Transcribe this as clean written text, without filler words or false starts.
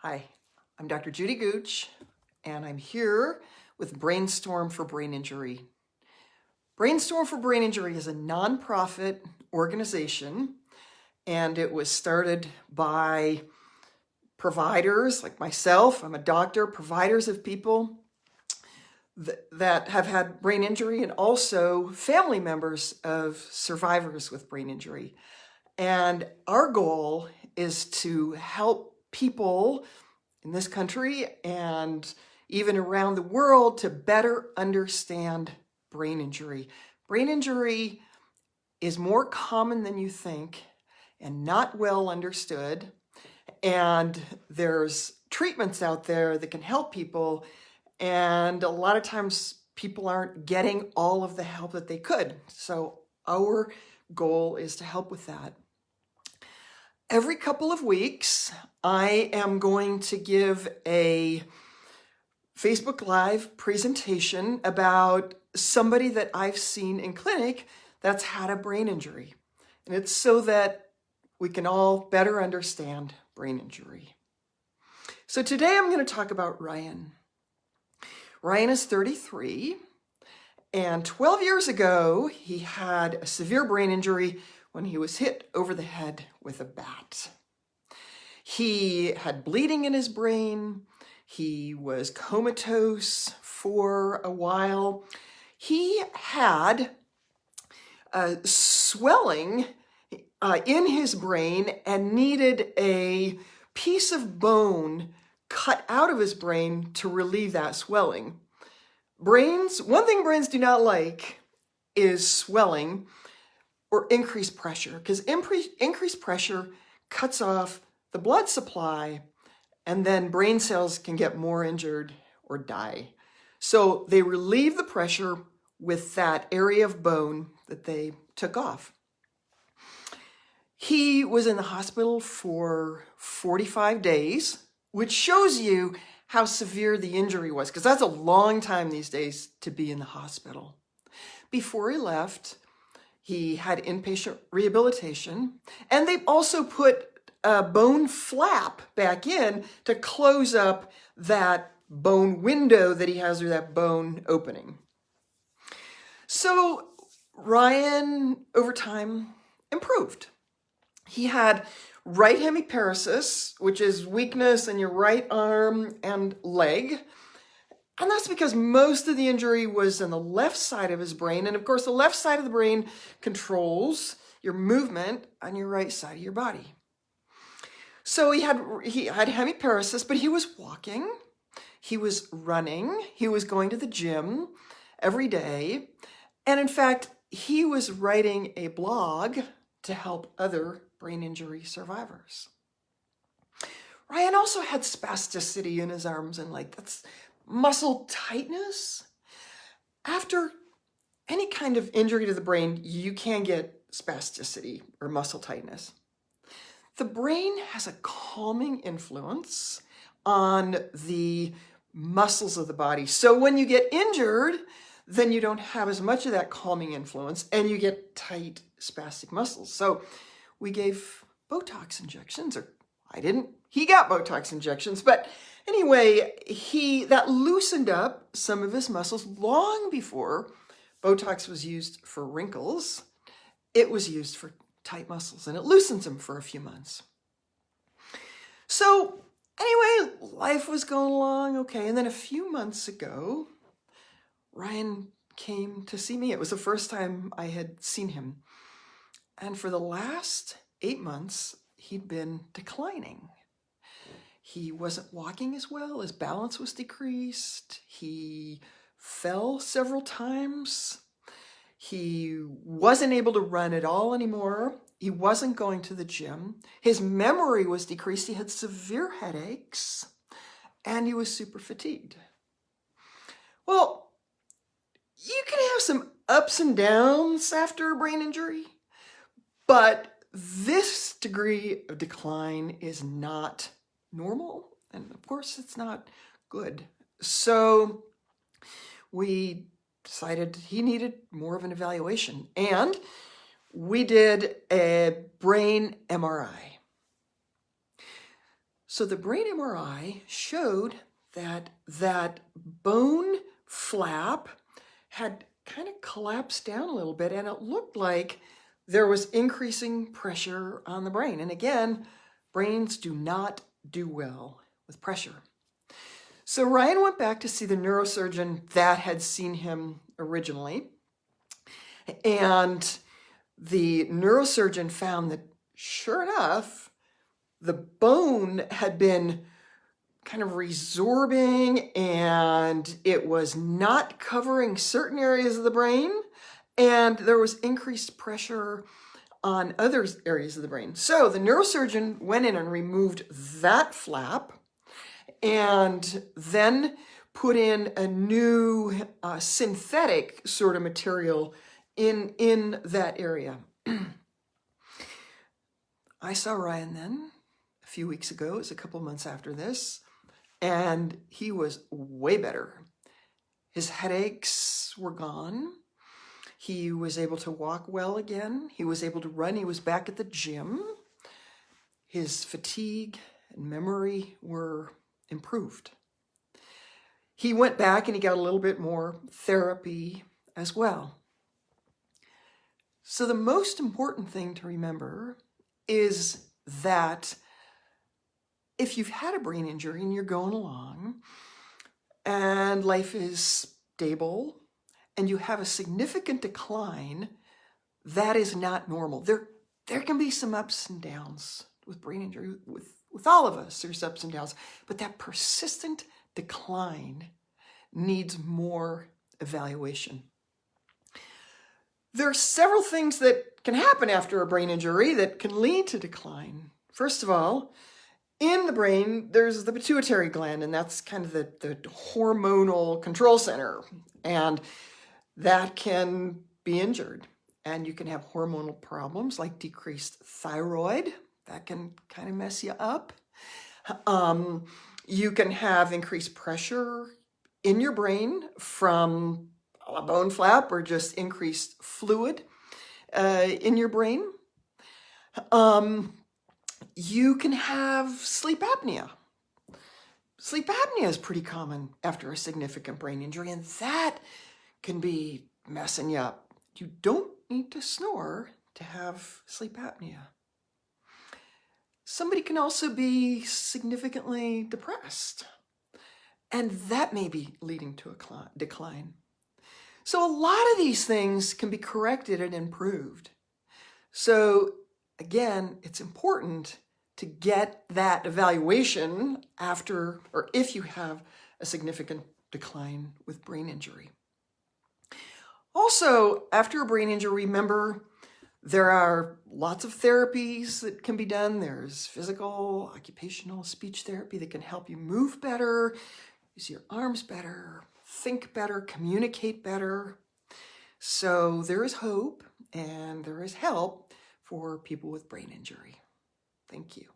Hi, I'm Dr. Judy Gooch, and I'm here with Brainstorm for Brain Injury. Brainstorm for Brain Injury is a nonprofit organization, and it was started by providers like myself. I'm a doctor, providers of people that have had brain injury, and also family members of survivors with brain injury. And our goal is to help people in this country and even around the world to better understand brain injury. Brain injury is more common than you think and not well understood. And there's treatments out there that can help people. And a lot of times people aren't getting all of the help that they could. So our goal is to help with that. Every couple of weeks, I am going to give a Facebook Live presentation about somebody that I've seen in clinic that's had a brain injury. And it's so that we can all better understand brain injury. So today I'm going to talk about Ryan. Ryan is 33, and 12 years ago, he had a severe brain injury when he was hit over the head with a bat. He had bleeding in his brain. He was comatose for a while. He had swelling in his brain and needed a piece of bone cut out of his brain to relieve that swelling. One thing brains do not like is swelling or increased pressure, because increased pressure cuts off the blood supply, and then brain cells can get more injured or die. So they relieve the pressure with that area of bone that they took off. He was in the hospital for 45 days, which shows you how severe the injury was, because that's a long time these days to be in the hospital. Before he left, he had inpatient rehabilitation, and they also put a bone flap back in to close up that bone window that he has, or that bone opening. So Ryan, over time, improved. He had right hemiparesis, which is weakness in your right arm and leg. And that's because most of the injury was in the left side of his brain. And of course, the left side of the brain controls your movement on your right side of your body. So he had hemiparesis, but he was walking, he was running, he was going to the gym every day. And in fact, he was writing a blog to help other brain injury survivors. Ryan also had spasticity in his arms and leg. That's muscle tightness. After any kind of injury to the brain, you can get spasticity or muscle tightness. The brain has a calming influence on the muscles of the body. So when you get injured, then you don't have as much of that calming influence and you get tight spastic muscles. So we gave Botox injections, or he got Botox injections, but anyway, that loosened up some of his muscles. Long before Botox was used for wrinkles, it was used for tight muscles, and it loosens them for a few months. So anyway, life was going along okay. And then a few months ago, Ryan came to see me. It was the first time I had seen him. And for the last 8 months, he'd been declining. He wasn't walking as well. His balance was decreased. He fell several times. He wasn't able to run at all anymore. He wasn't going to the gym. His memory was decreased. He had severe headaches, and he was super fatigued. Well, you can have some ups and downs after a brain injury, but this degree of decline is not normal, and of course it's not good. So we decided he needed more of an evaluation, and we did a brain MRI. So the brain MRI showed that that bone flap had kind of collapsed down a little bit, and it looked like there was increasing pressure on the brain. And again, brains do not do well with pressure. So Ryan went back to see the neurosurgeon that had seen him originally. And the neurosurgeon found that, sure enough, the bone had been kind of resorbing and it was not covering certain areas of the brain, and there was increased pressure on other areas of the brain. So the neurosurgeon went in and removed that flap and then put in a new synthetic sort of material in that area. I saw Ryan then a few weeks ago. It was a couple months after this, and he was way better. His headaches were gone. He was able to walk well again. He was able to run. He was back at the gym. His fatigue and memory were improved. He went back and he got a little bit more therapy as well. So the most important thing to remember is that if you've had a brain injury and you're going along and life is stable and you have a significant decline, that is not normal. There can be some ups and downs with brain injury. With all of us, there's ups and downs, but that persistent decline needs more evaluation. There are several things that can happen after a brain injury that can lead to decline. First of all, in the brain, there's the pituitary gland, and that's kind of the hormonal control center, and that can be injured. And you can have hormonal problems like decreased thyroid. That can kind of mess you up. You can have increased pressure in your brain from a bone flap or just increased fluid in your brain. You can have sleep apnea. Sleep apnea is pretty common after a significant brain injury, and that can be messing you up. You don't need to snore to have sleep apnea. Somebody can also be significantly depressed, and that may be leading to a decline. So a lot of these things can be corrected and improved. So again, it's important to get that evaluation after or if you have a significant decline with brain injury. Also, after a brain injury, remember, there are lots of therapies that can be done. There's physical, occupational, speech therapy that can help you move better, use your arms better, think better, communicate better. So there is hope and there is help for people with brain injury. Thank you.